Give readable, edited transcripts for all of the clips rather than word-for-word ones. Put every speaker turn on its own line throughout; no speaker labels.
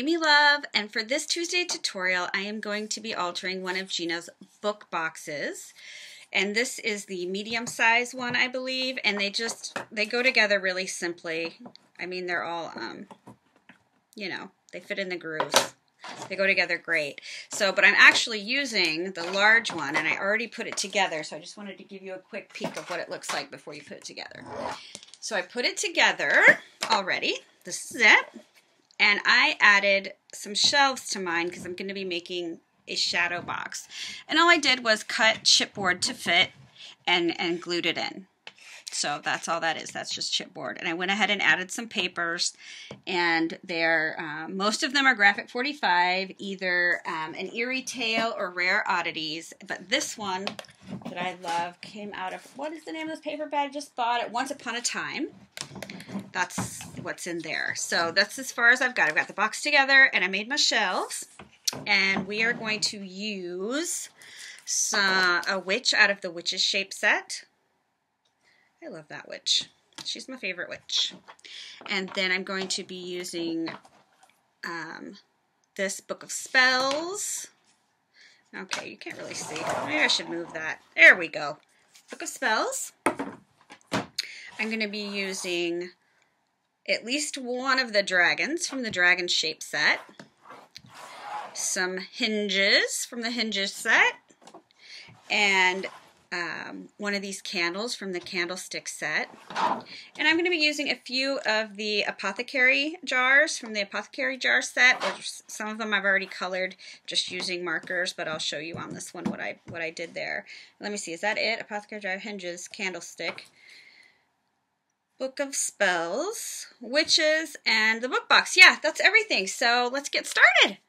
Amy Love, and for this Tuesday tutorial, I am going to be altering one of Gina's book boxes. And this is the medium size one, I believe, and they go together really simply. I mean, they're all, you know, they fit in the grooves. They go together great. So, but I'm actually using the large one, and I already put it together, so I just wanted to give you a quick peek of what it looks like before you put it together. So I put it together already. This is it. And I added some shelves to mine because I'm going to be making a shadow box. And all I did was cut chipboard to fit and glued it in. So that's all that is. That's just chipboard. And I went ahead and added some papers, and they're most of them are Graphic 45, either an Eerie Tale or Rare Oddities. But this one that I love came out of, what is the name of this paper bag? I just bought it, Once Upon a Time. That's what's in there. So that's as far as I've got. I've got the box together, and I made my shelves. And we are going to use a witch out of the Witch's Shape set. I love that witch. She's my favorite witch. And then I'm going to be using this Book of Spells. Okay, you can't really see. Maybe I should move that. There we go. Book of Spells. I'm going to be using at least one of the dragons from the Dragon Shape set. Some hinges from the Hinges set. And one of these candles from the Candlestick set. And I'm going to be using a few of the apothecary jars from the apothecary jar set. Some of them I've already colored just using markers, but I'll show you on this one what I did there. Let me see, is that it? Apothecary jar, hinges, candlestick, Book of Spells, witches, and the book box. Yeah, that's everything. So let's get started.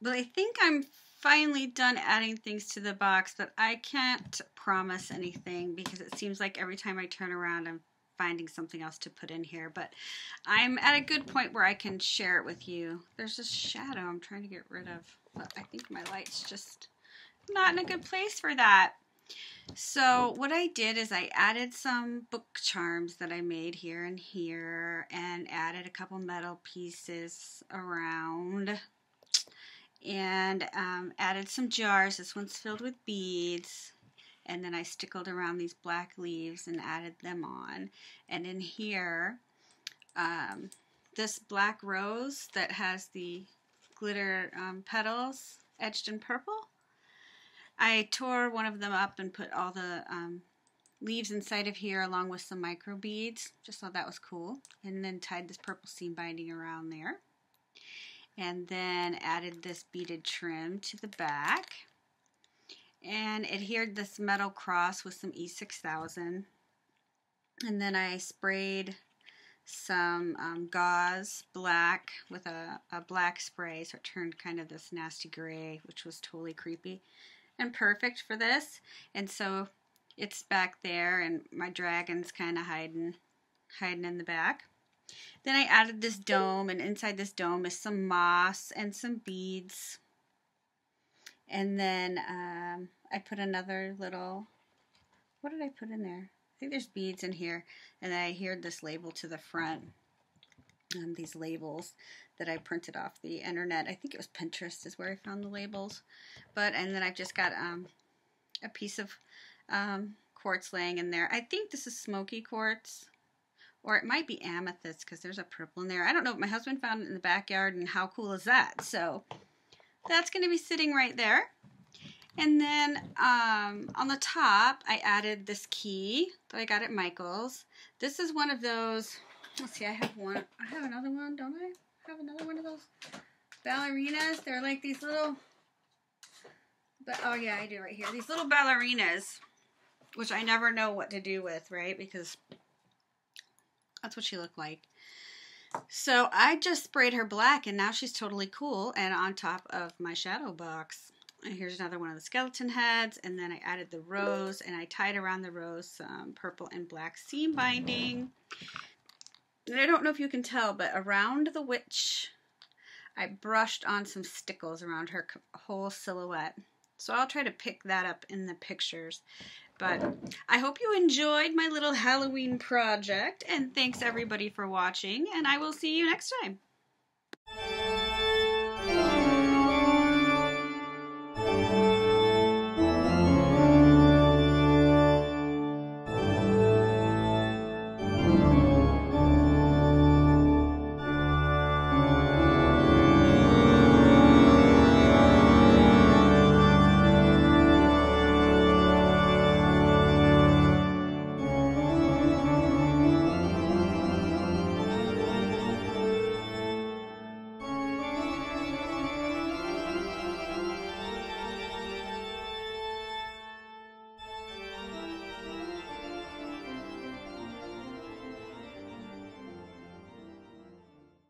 But I think I'm finally done adding things to the box, but I can't promise anything because it seems like every time I turn around I'm finding something else to put in here. But I'm at a good point where I can share it with you. There's a shadow I'm trying to get rid of, but I think my light's just not in a good place for that. So what I did is I added some book charms that I made here and here, and added a couple metal pieces around, and added some jars. This one's filled with beads, and then I stickled around these black leaves and added them on. And in here, this black rose that has the glitter petals edged in purple, I tore one of them up and put all the leaves inside of here along with some micro beads. Just thought that was cool. And then tied this purple seam binding around there. And then added this beaded trim to the back. And adhered this metal cross with some E6000. And then I sprayed some gauze black with a black spray, so it turned kind of this nasty gray, which was totally creepy and perfect for this. And so it's back there, and my dragon's kind of hiding in the back. Then I added this dome, and inside this dome is some moss and some beads. And then I put another little, what did I put in there? I think there's beads in here. And then I adhered this label to the front. These labels that I printed off the internet. I think it was Pinterest is where I found the labels. And then I've just got a piece of quartz laying in there. I think this is smoky quartz, or it might be amethyst because there's a purple in there. I don't know. My husband found it in the backyard, and how cool is that? So that's going to be sitting right there. And then on the top, I added this key that I got at Michael's. This is one of those. Let's see, I have one. I have another one, don't I? I have another one of those ballerinas. They're like these little, oh yeah, I do right here. These little ballerinas, which I never know what to do with, right? Because that's what she looked like. So I just sprayed her black, and now she's totally cool and on top of my shadow box. And here's another one of the skeleton heads, and then I added the rose, and I tied around the rose some purple and black seam binding. And I don't know if you can tell, but around the witch, I brushed on some stickles around her whole silhouette. So I'll try to pick that up in the pictures. But I hope you enjoyed my little Halloween project, and thanks everybody for watching, and I will see you next time.